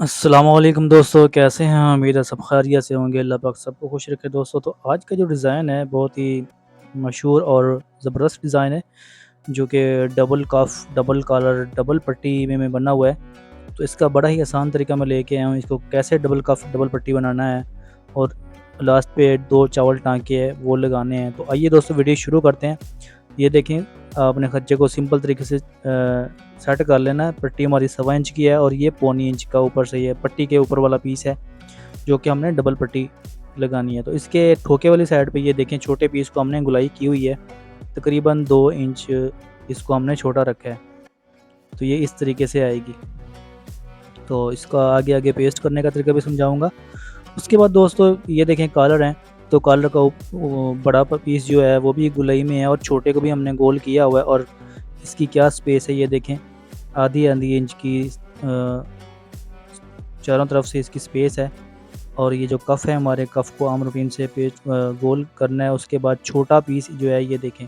अस्सलामुअलैकुम दोस्तों, कैसे हैं? उम्मीद है सब खैरियत से होंगे। अल्लाह पाक सबको खुश रखे दोस्तों। तो आज का जो डिज़ाइन है बहुत ही मशहूर और ज़बरदस्त डिज़ाइन है, जो कि डबल कफ, डबल कॉलर, डबल पट्टी में बना हुआ है। तो इसका बड़ा ही आसान तरीका मैं लेके आया हूँ। इसको कैसे डबल कफ, डबल पट्टी बनाना है और लास्ट पे 2 चावल टाँके हैं वो लगाने हैं। तो आइए दोस्तों वीडियो शुरू करते हैं। ये देखें, आपने खच्चे को सिंपल तरीके से सेट कर लेना है। पट्टी हमारी 1.25 इंच की है और ये पौनी इंच का ऊपर से ये पट्टी के ऊपर वाला पीस है, जो कि हमने डबल पट्टी लगानी है। तो इसके ठोके वाली साइड पे ये देखें, छोटे पीस को हमने गुलाई की हुई है, तकरीबन 2 इंच इसको हमने छोटा रखा है। तो ये इस तरीके से आएगी। तो इसका आगे पेस्ट करने का तरीका भी समझाऊँगा। उसके बाद दोस्तों ये देखें कॉलर हैं, तो कॉलर का वो बड़ा पीस जो है वो भी गुलाई में है और छोटे को भी हमने गोल किया हुआ है। और इसकी क्या स्पेस है ये देखें, आधी आधी इंच की चारों तरफ से इसकी स्पेस है। और ये जो कफ़ है, हमारे कफ़ को आम रूटीन से गोल करना है। उसके बाद छोटा पीस जो है ये देखें,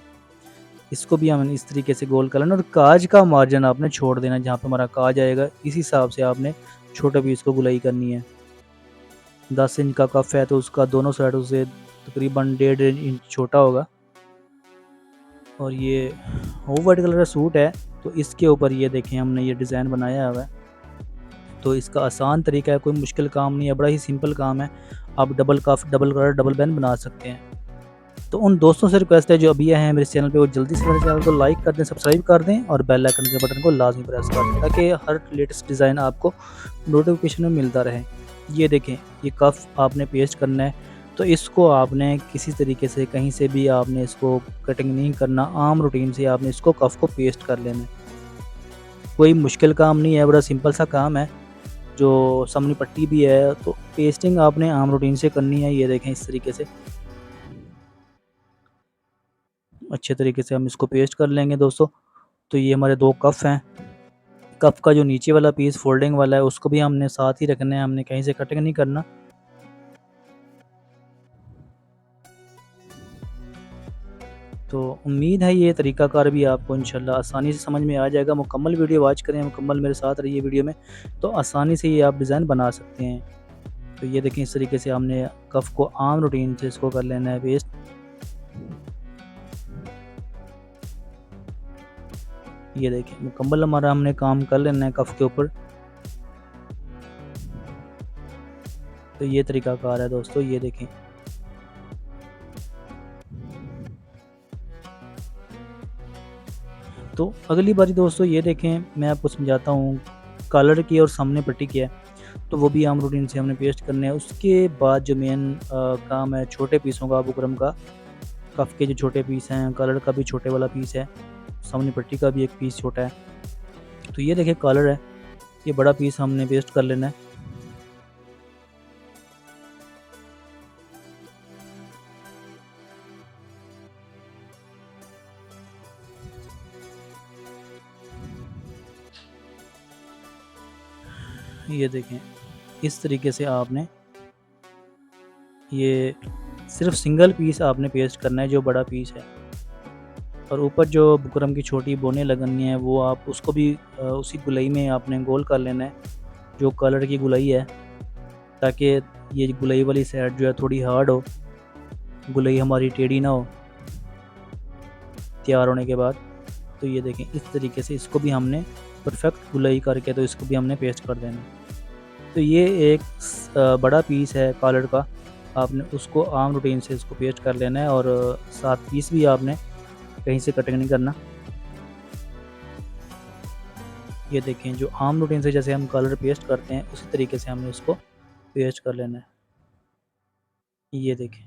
इसको भी हमने इस तरीके से गोल कर लेना। और काज का मार्जिन आपने छोड़ देना, जहाँ पे हमारा काज आएगा इस हिसाब से आपने छोटे पीस को गुलाई करनी है। 10 इंच का कफ़ है तो उसका दोनों साइडों से तकरीबन 1.5 इंच छोटा होगा। और ये ऑफ वाइट कलर का सूट है, तो इसके ऊपर ये देखें हमने ये डिज़ाइन बनाया हुआ है। तो इसका आसान तरीका है, कोई मुश्किल काम नहीं है, बड़ा ही सिंपल काम है। आप डबल कफ, डबल कलर, डबल बैन बना सकते हैं। तो उन दोस्तों से रिक्वेस्ट है जो अभी आए हैं मेरे चैनल पे, वो जल्दी से मेरे चैनल को लाइक कर दें, सब्सक्राइब कर दें और बेल आइकन के बटन को लाजमी प्रेस कर दें, ताकि हर लेटेस्ट डिज़ाइन आपको नोटिफिकेशन में मिलता रहे। ये देखें, ये कफ आपने पेस्ट करना है, तो इसको आपने किसी तरीके से कहीं से भी आपने इसको कटिंग नहीं करना, आम रूटीन से आपने इसको कफ को पेस्ट कर लेना है। कोई मुश्किल काम नहीं है, बड़ा सिंपल सा काम है। जो सामने पट्टी भी है, तो पेस्टिंग आपने आम रूटीन से करनी है। ये देखें इस तरीके से अच्छे तरीके से हम इसको पेस्ट कर लेंगे दोस्तों। तो ये हमारे 2 कफ हैं। कफ का जो नीचे वाला पीस फोल्डिंग वाला है उसको भी हमने साथ ही रखना है, हमने कहीं से कटिंग नहीं करना। तो उम्मीद है ये तरीकाकार भी आपको इंशाल्लाह आसानी से समझ में आ जाएगा। मुकम्मल वीडियो वॉच करें, मुकम्मल मेरे साथ रहिए वीडियो में, तो आसानी से ये आप डिज़ाइन बना सकते हैं। तो ये देखें, इस तरीके से हमने कफ को आम रूटीन से इसको कर लेना है पेस्ट। ये देखें, मुकम्मल हमारा हमने काम कर लेना है कफ के ऊपर। तो ये तरीकाकार है दोस्तों, ये देखें। तो अगली बारी दोस्तों ये देखें, मैं आपको समझाता हूँ कॉलर की और सामने पट्टी की है, तो वो भी आम रूटीन से हमने पेस्ट करने हैं। उसके बाद जो मेन काम है छोटे पीसों का, बुकरम का, कफ के जो छोटे पीस हैं, कॉलर का भी छोटे वाला पीस है, सामने पट्टी का भी एक पीस छोटा है। तो ये देखिए कॉलर है, ये बड़ा पीस हमने पेस्ट कर लेना है। ये देखें, इस तरीके से आपने ये सिर्फ सिंगल पीस आपने पेस्ट करना है, जो बड़ा पीस है। और ऊपर जो बुकरम की छोटी बोनें लगनी है, वो आप उसको भी उसी गुलाई में आपने गोल कर लेना है, जो कलर की गुलाई है, ताकि ये गुलाई वाली साइड जो है थोड़ी हार्ड हो, गुलाई हमारी टेढ़ी ना हो तैयार होने के बाद। तो ये देखें, इस तरीके से इसको भी हमने परफेक्ट गुलाई करके तो इसको भी हमने पेस्ट कर देना है। तो ये एक बड़ा पीस है कॉलर का, आपने उसको आम रूटीन से इसको पेस्ट कर लेना है। और 7 पीस भी आपने कहीं से कटिंग नहीं करना। ये देखें, जो आम रूटीन से जैसे हम कलर पेस्ट करते हैं उसी तरीके से हमने इसको पेस्ट कर लेना है। ये देखें,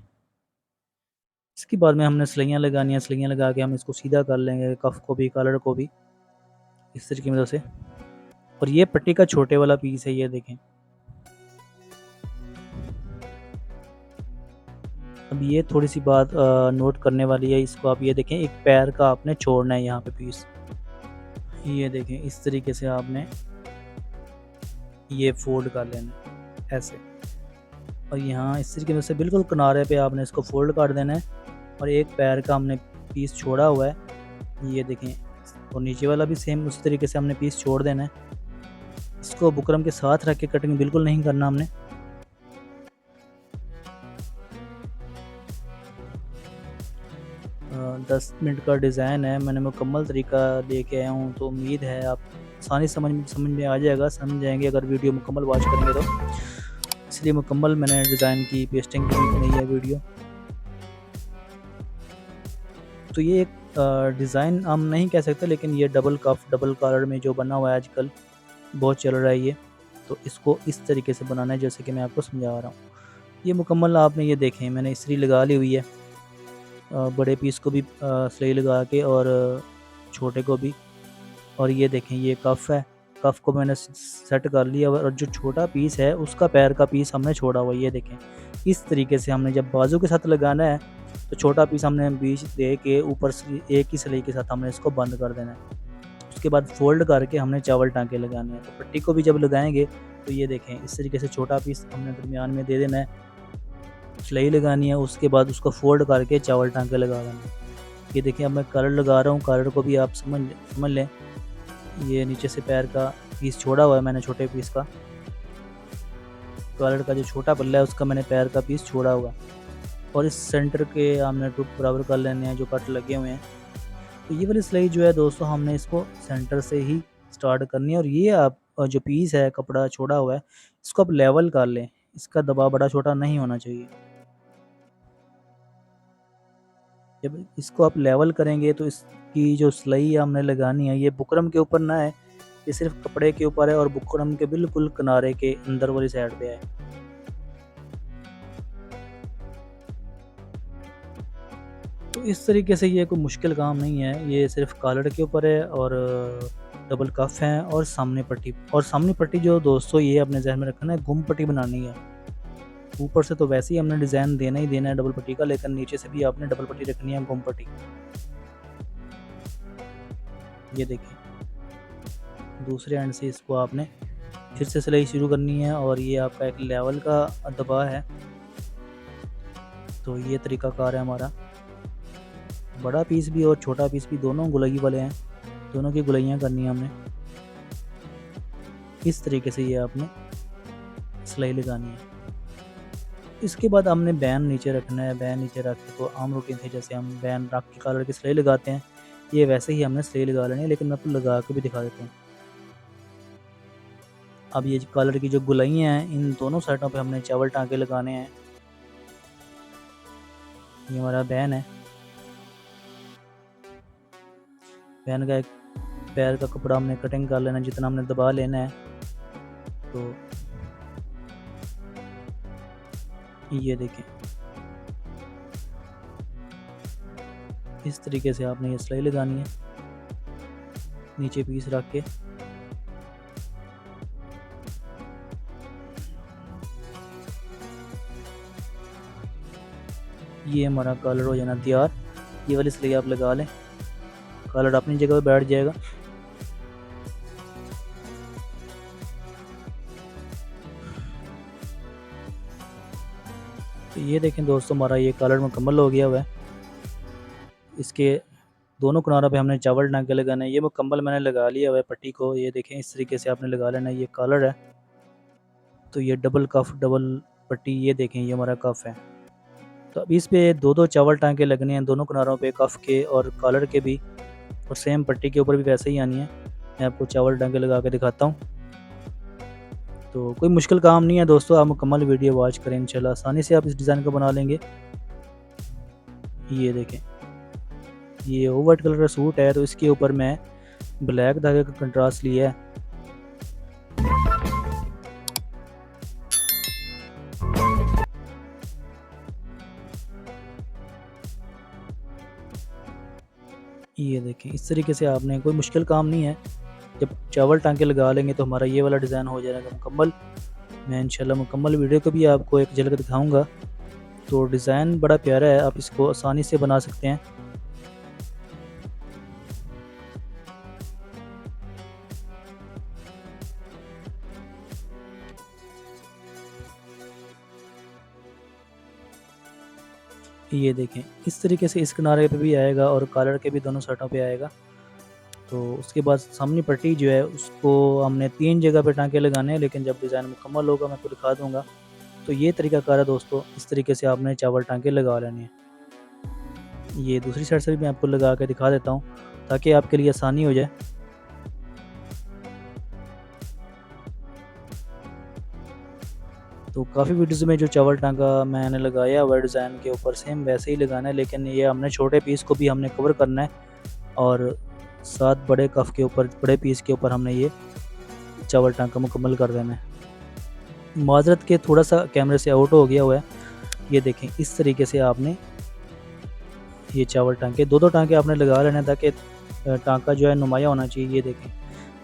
इसके बाद में हमने सिलाइयाँ लगानी है, सिलाइयाँ लगा के हम इसको सीधा कर लेंगे, कफ को भी कलर को भी इस तरीके की मदद से। और ये पट्टी का छोटे वाला पीस है, ये देखें। अब ये थोड़ी सी बात नोट करने वाली है, इसको आप ये देखें, एक पैर का आपने छोड़ना है यहाँ पे पीस। ये देखें, इस तरीके से आपने ये फोल्ड कर लेना है ऐसे। और यहाँ इस तरीके से बिल्कुल किनारे पे आपने इसको फोल्ड कर देना है। और एक पैर का हमने पीस छोड़ा हुआ है, ये देखें। और नीचे वाला भी सेम उसी तरीके से हमने पीस छोड़ देना है। इसको बुकरम के साथ रख के कटिंग बिल्कुल नहीं करना हमने। 10 मिनट का डिज़ाइन है, मैंने मुकम्मल तरीका लेके आया हूँ, तो उम्मीद है आप आसानी से समझ में आ जाएगा, समझ जाएंगे अगर वीडियो मुकम्मल वॉच करेंगे तो। इसलिए मुकम्मल मैंने डिज़ाइन की पेस्टिंग की बनाई है वीडियो। तो ये एक डिज़ाइन हम नहीं कह सकते, लेकिन ये डबल कफ डबल कॉलर में जो बना हुआ है आजकल बहुत चल रहा है ये। तो इसको इस तरीके से बनाना है जैसे कि मैं आपको समझा रहा हूँ। ये मुकम्मल आपने ये देखें मैंने इस्त्री लगा ली हुई है, बड़े पीस को भी सिलाई लगा के और छोटे को भी। और ये देखें ये कफ़ है, कफ़ को मैंने सेट कर लिया और जो छोटा पीस है उसका पैर का पीस हमने छोड़ा हुआ है। ये देखें इस तरीके से हमने जब बाजू के साथ लगाना है तो छोटा पीस हमने बीच दे के ऊपर से एक ही सिलाई के साथ हमने इसको बंद कर देना है। उसके बाद फोल्ड करके हमने चावल टाँके लगाने हैं। तो पट्टी को भी जब लगाएंगे तो ये देखें इस तरीके से छोटा पीस हमने दरमियान में दे देना है, सिलाई लगानी है, उसके बाद उसको फोल्ड करके चावल टाँके लगा देना है। ये देखिए अब मैं कलर लगा रहा हूँ, कलर को भी आप समझ लें। ये नीचे से पैर का पीस छोड़ा हुआ है मैंने, छोटे पीस का कलर का जो छोटा पल्ला है उसका मैंने पैर का पीस छोड़ा हुआ, और इस सेंटर के हमने टुक बराबर कर लेने हैं जो कट लगे हुए हैं। तो ये वाली सिलाई जो है दोस्तों हमने इसको सेंटर से ही स्टार्ट करनी है, और ये आप जो पीस है कपड़ा छोड़ा हुआ है इसको आप लेवल कर लें, इसका दबाव बड़ा छोटा नहीं होना चाहिए। जब इसको आप लेवल करेंगे तो इसकी जो सिलाई हमने लगानी है ये बुकरम के ऊपर ना है, ये सिर्फ कपड़े के ऊपर है और बुकरम के बिल्कुल किनारे के अंदर वाली साइड पे है। तो इस तरीके से ये कोई मुश्किल काम नहीं है, ये सिर्फ कॉलर के ऊपर है और डबल कफ है और सामने पट्टी जो दोस्तों ये अपने जहन में रखना है, गुम पट्टी बनानी है। ऊपर से तो वैसे ही हमने डिज़ाइन देना ही देना है डबल पट्टी का, लेकिन नीचे से भी आपने डबल पट्टी रखनी है, गुम पट्टी। ये देखिए दूसरे एंड से इसको आपने फिर से सिलाई शुरू करनी है, और ये आपका एक लेवल का दबा है। तो ये तरीकाकार है हमारा। बड़ा पीस भी और छोटा पीस भी दोनों गुलाई वाले हैं, दोनों की गुलाइयाँ करनी है हमने। इस तरीके से ये आपने सिलाई लगानी है। इसके बाद हमने बैन नीचे रखना है, बैन नीचे रख के तो आम रूटीन थे जैसे हम बैन रख के कॉलर की सिलाई लगाते हैं, ये वैसे ही हमने सिलाई लगा लेनी है, लेकिन मैं आपको लगा के भी दिखा देता हूँ। अब ये कॉलर की जो गुलाइयाँ हैं इन दोनों साइडों पे हमने चावल टाँके लगाने हैं। ये हमारा बैन है, बैन का एक पैर का कपड़ा हमने कटिंग कर लेना है जितना हमने दबा लेना है। तो ये देखें इस तरीके से आपने ये सिलाई लगानी है नीचे पीस रख के। ये हमारा कलर हो जाना तैयार। ये वाली सिलाई आप लगा लें, कलर अपनी जगह पे बैठ जाएगा। तो ये देखें दोस्तों हमारा ये कलर मुकम्मल हो गया हुआ है। इसके दोनों किनारों पे हमने चावल टाँके लगाना है। ये मुकम्मल मैंने लगा लिया हुआ है पट्टी को, ये देखें इस तरीके से आपने लगा लेना है। ये कलर है तो ये डबल कफ डबल पट्टी, ये देखें ये हमारा कफ है। तो अब इस पे दो चावल टाँके लगने हैं दोनों किनारों पे, कफ के और कॉलर के भी, और सेम पट्टी के ऊपर भी वैसे ही आनी है। मैं आपको चावल टाँके लगा के दिखाता हूँ। तो कोई मुश्किल काम नहीं है दोस्तों, आप मुकम्मल वीडियो वॉच करें, इंशाल्लाह आसानी से आप इस डिज़ाइन को बना लेंगे। ये देखें ये वाइट कलर का सूट है तो इसके ऊपर मैं ब्लैक धागे का कंट्रास्ट लिया है। ये देखें इस तरीके से आपने, कोई मुश्किल काम नहीं है, जब चावल टाँके लगा लेंगे तो हमारा ये वाला डिज़ाइन हो जाएगा मुकम्मल। मैं इंशाल्लाह मुकम्मल वीडियो को भी आपको एक झलक दिखाऊंगा। तो डिज़ाइन बड़ा प्यारा है, आप इसको आसानी से बना सकते हैं। ये देखें इस तरीके से इस किनारे पे भी आएगा और कॉलर के भी दोनों साइडों पे आएगा। तो उसके बाद सामने पट्टी जो है उसको हमने 3 जगह पे टाँके लगाने हैं, लेकिन जब डिज़ाइन मुकम्मल होगा मैं आपको दिखा दूँगा। तो ये तरीकाकार है दोस्तों, इस तरीके से आपने चावल टाँके लगा लेने हैं। ये दूसरी साइड से भी मैं आपको लगा के दिखा देता हूँ, ताकि आपके लिए आसानी हो जाए। तो काफ़ी वीडियोज़ में जो चावल टाँका मैंने लगाया हुआ है डिज़ाइन के ऊपर, सेम वैसे ही लगाना है, लेकिन ये हमने छोटे पीस को भी हमने कवर करना है और साथ बड़े कफ के ऊपर, बड़े पीस के ऊपर हमने ये चावल टाँका मुकम्मल कर देना है। माज़रत के थोड़ा-सा कैमरे से आउट हो गया हुआ है। ये देखें, इस तरीके से आपने ये चावल टाँके 2-2 टाँके आपने लगा लेने हैं, ताकि टाँका जो है नुमाया होना चाहिए। ये देखें,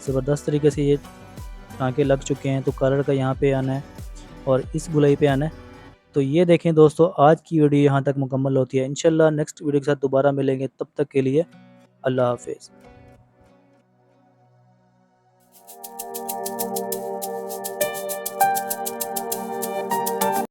ज़बरदस्त तरीके से ये टाँके लग चुके हैं। तो कलर का यहाँ पे आना है और इस गोलाई पे आना है। तो ये देखें दोस्तों, आज की वीडियो यहाँ तक मुकम्मल होती है। इंशाल्लाह नेक्स्ट वीडियो के साथ दोबारा मिलेंगे, तब तक के लिए अल्लाह हाफ़िज़।